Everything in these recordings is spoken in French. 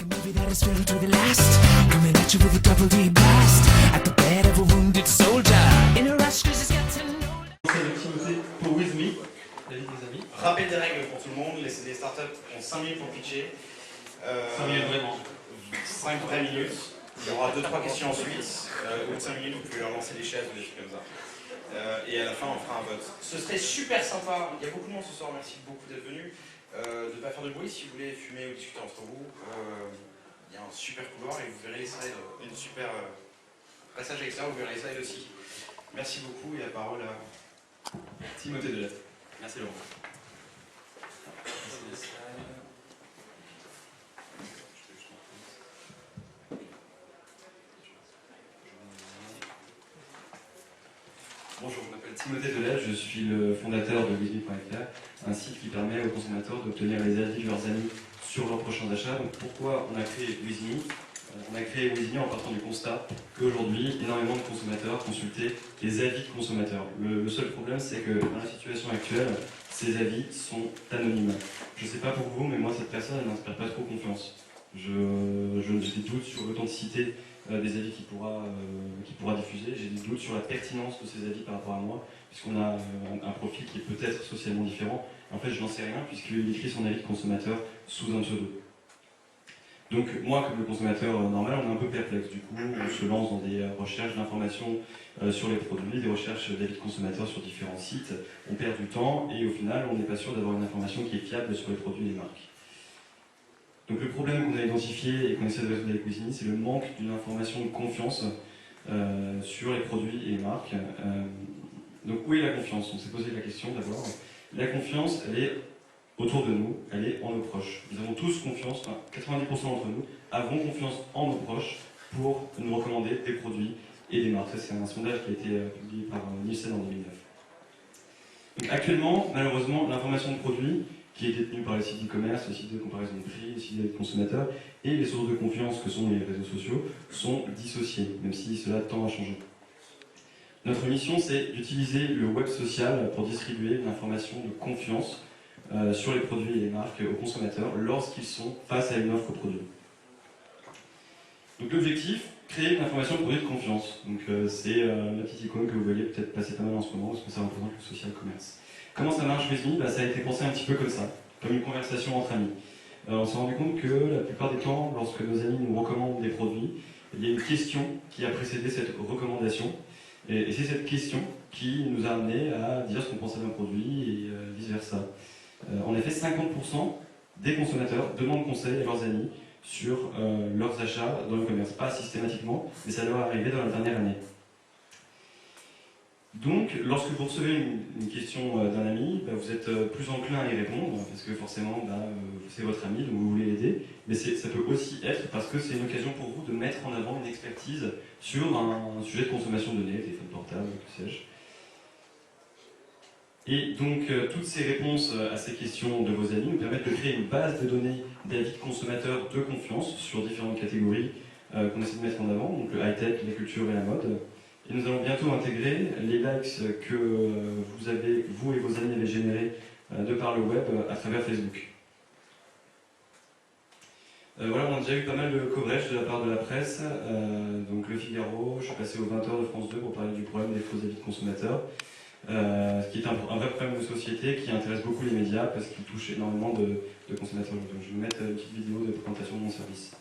movie that is filled to the last, coming at you with a double D blast, at the bed of a wounded soldier, in a rush cause he's getting older. C'est pour With Me, David des amis. Rappel des règles pour tout le monde, les startups ont 5 minutes pour pitcher. 5 minutes vraiment. 5 vraies minutes. Il y aura 2-3 questions ensuite. Au bout de 5 minutes, vous pouvez leur lancer des chaises ou des trucs comme ça. Et à la fin, on fera un vote. Ce serait super sympa. Il y a beaucoup de monde ce soir, merci beaucoup d'être venus. De ne pas faire de bruit si vous voulez fumer ou discuter entre vous. Il y a un super couloir et vous verrez les slides. Une super passage à l'extérieur, vous verrez les slides aussi. Merci beaucoup et la parole à Timothée Delette. Merci Laurent. Bonjour, je m'appelle Timothée Delette, je suis le fondateur de WithMe.fr, un site qui permet aux consommateurs d'obtenir les avis de leurs amis sur leurs prochains achats. Donc pourquoi on a créé WithMe? On a créé WithMe en partant du constat qu'aujourd'hui, énormément de consommateurs consultaient les avis de consommateurs. Le seul problème, c'est que dans la situation actuelle, ces avis sont anonymes. Je ne sais pas pour vous, mais moi, cette personne, elle n'inspire pas trop confiance. J'ai des doutes sur l'authenticité des avis qu'il pourra diffuser. J'ai des doutes sur la pertinence de ces avis par rapport à moi, puisqu'on a un profil qui est peut-être socialement différent. En fait, je n'en sais rien, puisqu'il écrit son avis de consommateur sous un pseudo. Donc moi, comme le consommateur normal, on est un peu perplexe. Du coup, on se lance dans des recherches d'informations sur les produits, des recherches d'avis de consommateurs sur différents sites. On perd du temps et au final, on n'est pas sûr d'avoir une information qui est fiable sur les produits et les marques. Donc le problème qu'on a identifié et qu'on essaie de résoudre avec WithMe, c'est le manque d'une information de confiance sur les produits et les marques. Donc où est la confiance? On s'est posé la question d'abord. La confiance, elle est autour de nous, elle est en nos proches. Nous avons tous confiance, enfin 90% d'entre nous avons confiance en nos proches pour nous recommander des produits et des marques. Ça, c'est un sondage qui a été publié par Nielsen en 2009. Donc, actuellement, malheureusement, l'information de produits, qui est détenue par les sites e-commerce, les sites de comparaison de prix, les sites de consommateurs, et les sources de confiance que sont les réseaux sociaux, sont dissociées, même si cela tend à changer. Notre mission, c'est d'utiliser le web social pour distribuer une information de confiance sur les produits et les marques aux consommateurs lorsqu'ils sont face à une offre produit. Donc l'objectif, créer une information de produit de confiance. Donc c'est la petite icône que vous voyez peut-être passer pas mal en ce moment parce que ça représente le social commerce. Comment ça marche WithMe? Ça a été pensé un petit peu comme ça, comme une conversation entre amis. On s'est rendu compte que la plupart des temps, lorsque nos amis nous recommandent des produits, il y a une question qui a précédé cette recommandation. Et c'est cette question qui nous a amené à dire ce qu'on pensait d'un produit et vice-versa. En effet, 50% des consommateurs demandent conseil à leurs amis sur leurs achats dans le commerce. Pas systématiquement, mais ça leur est arrivé dans la dernière année. Donc, lorsque vous recevez une question d'un ami, vous êtes plus enclin à y répondre, parce que forcément, c'est votre ami, donc vous voulez l'aider. Mais ça peut aussi être parce que c'est une occasion pour vous de mettre en avant une expertise sur un sujet de consommation de données, téléphone portable, que sais-je. Et donc, toutes ces réponses à ces questions de vos amis nous permettent de créer une base de données d'avis de consommateurs de confiance sur différentes catégories qu'on essaie de mettre en avant, donc le high-tech, la culture et la mode. Et nous allons bientôt intégrer les likes que vous et vos amis avez générés de par le web à travers Facebook. Voilà, on a déjà eu pas mal de coverage de la part de la presse, donc Le Figaro, je suis passé aux 20h de France 2 pour parler du problème des faux avis de consommateurs. Ce qui est un vrai problème de société qui intéresse beaucoup les médias parce qu'il touche énormément de consommateurs. Donc, je vais vous mettre une petite vidéo de présentation de mon service.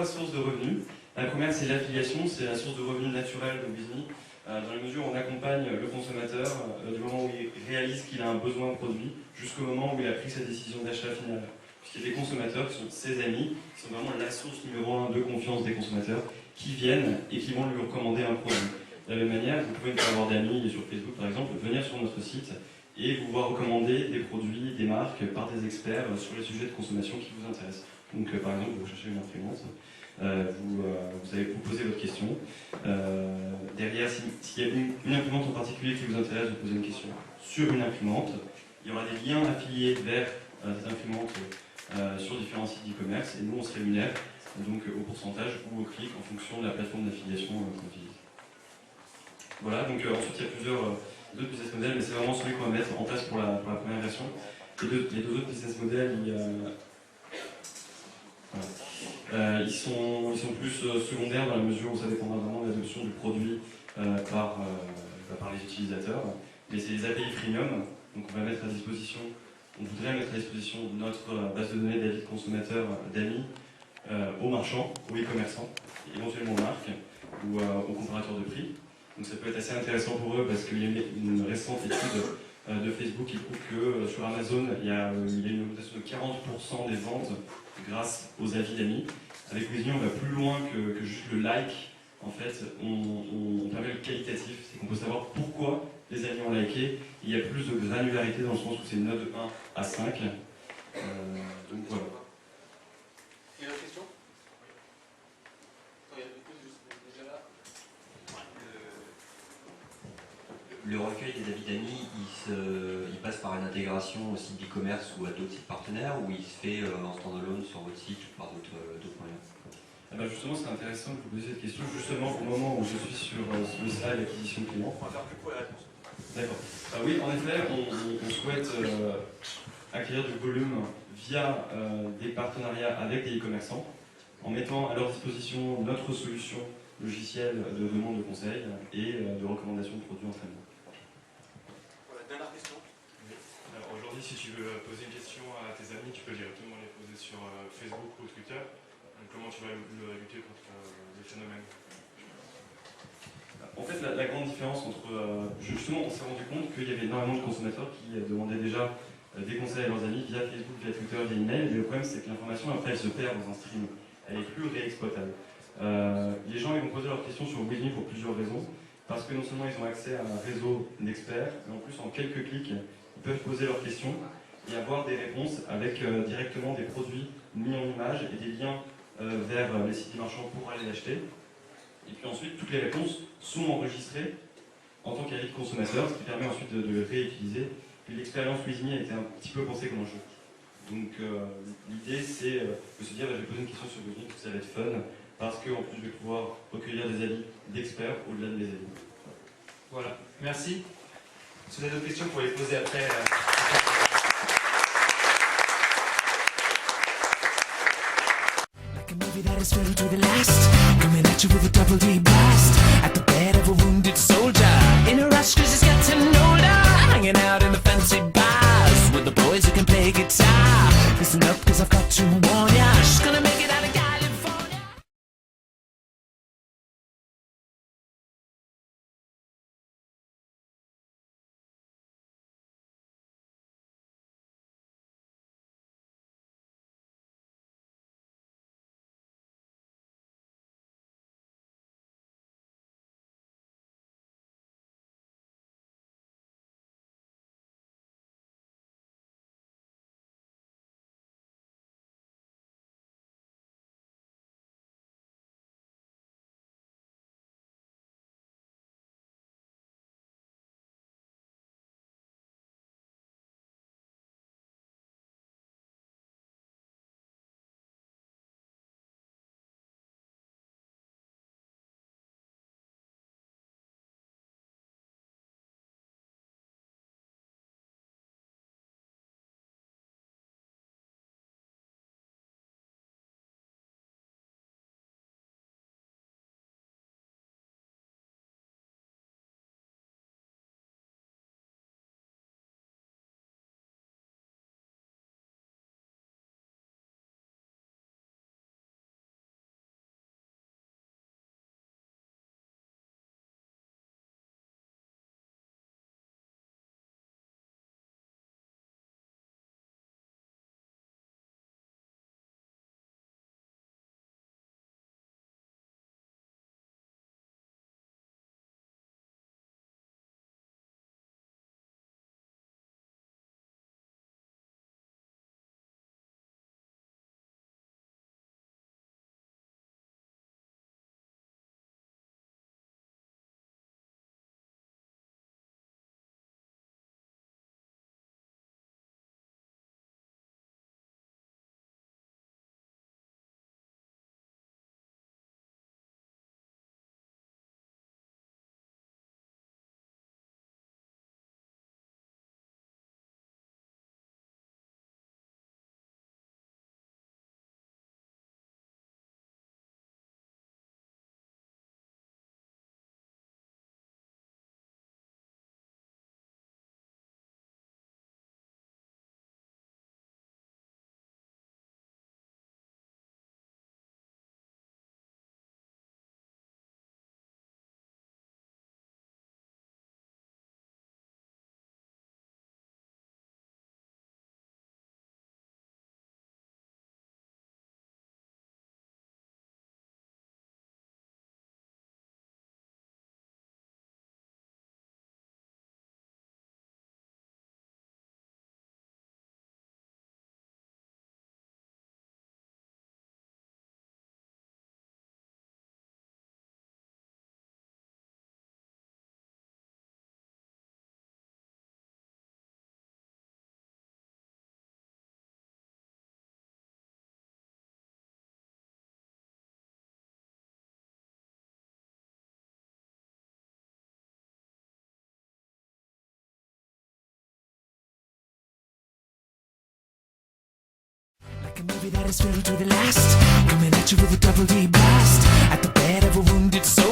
trois sources de revenus. La première, c'est l'affiliation, c'est la source de revenus naturelle de WizMe, dans la mesure où on accompagne le consommateur du moment où il réalise qu'il a un besoin de produit jusqu'au moment où il a pris sa décision d'achat finale. Puisqu'il y a des consommateurs qui sont ses amis, qui sont vraiment la source numéro 1 de confiance des consommateurs, qui viennent et qui vont lui recommander un produit. De la même manière, vous pouvez ne pas avoir d'amis sur Facebook par exemple, venir sur notre site et vous voir recommander des produits, des marques par des experts sur les sujets de consommation qui vous intéressent. Donc par exemple, vous cherchez une imprimante, vous allez vous poser votre question. Derrière, s'il y a une imprimante en particulier qui vous intéresse, vous posez une question sur une imprimante. Il y aura des liens affiliés vers des imprimantes sur différents sites d'e-commerce et nous on se rémunère donc au pourcentage ou au clic en fonction de la plateforme d'affiliation qu'on utilise. Voilà, donc ensuite il y a plusieurs autres business models, mais c'est vraiment celui qu'on va mettre en place pour la première version. Les deux autres business models, ils sont plus secondaires dans la mesure où ça dépendra vraiment de l'adoption du produit par les utilisateurs. Mais c'est les API freemium, donc on voudrait mettre à disposition notre base de données d'avis de consommateurs d'amis aux marchands, aux e-commerçants, éventuellement aux marques ou aux comparateurs de prix. Donc ça peut être assez intéressant pour eux parce qu'il y a une récente étude de Facebook qui prouve que sur Amazon, il y a une augmentation de 40% des ventes grâce aux avis d'amis. Avec WizMe, on va plus loin que juste le like. En fait, on permet le qualitatif, c'est qu'on peut savoir pourquoi les amis ont liké. Il y a plus de granularité dans le sens où c'est une note de 1 à 5. Donc voilà. Il y a une autre question? Déjà là. Le recueil des avis d'amis, il passe par une intégration au site d'e-commerce ou à d'autres sites partenaires, ou il se fait en standalone sur votre site ou par d'autres moyens? Ah bah justement, c'est intéressant que vous posiez cette question, justement au moment où je suis sur le slide acquisition client. On va faire plus court la réponse. D'accord. Oui, en effet, on souhaite acquérir du volume via des partenariats avec des e-commerçants, en mettant à leur disposition notre solution logicielle de demande de conseil et de recommandation de produits entraînement. Voilà, dernière question. Alors aujourd'hui, si tu veux poser une question à tes amis, tu peux directement les poser sur Facebook ou Twitter. Donc, comment tu vas lutter contre les phénomènes? En fait, la grande différence entre... justement, on s'est rendu compte qu'il y avait énormément de consommateurs qui demandaient déjà des conseils à leurs amis via Facebook, via Twitter, via email. Mais le problème, c'est que l'information, après, elle se perd dans un stream. Elle n'est plus réexploitable. Les gens ils vont poser leurs questions sur WizMe pour plusieurs raisons. Parce que non seulement ils ont accès à un réseau d'experts, mais en plus, en quelques clics, ils peuvent poser leurs questions et avoir des réponses avec directement des produits mis en image et des liens vers les sites marchands pour aller l'acheter. Et puis ensuite, toutes les réponses sont enregistrées en tant qu'avis de consommateur, ce qui permet ensuite de le réutiliser. Puis l'expérience WizMe a été un petit peu pensée comme un jeu. Donc l'idée c'est de se dire, je vais poser une question sur WizMe, que ça va être fun, parce qu'en plus je vais pouvoir recueillir des avis d'experts au-delà de mes avis. Voilà, merci. Si vous avez d'autres questions, vous pouvez les poser après. Like a movie that is filled to the last, coming at you with a double D blast. At the bed of a wounded soldier, in a rush 'cause he's getting older, hanging out in the fancy bars with the boys who can play guitar. Listen up 'cause I've got to warn ya, she's gonna make it out of a movie that is filled to the last, coming at you with a double D blast. At the bed of a wounded soldier.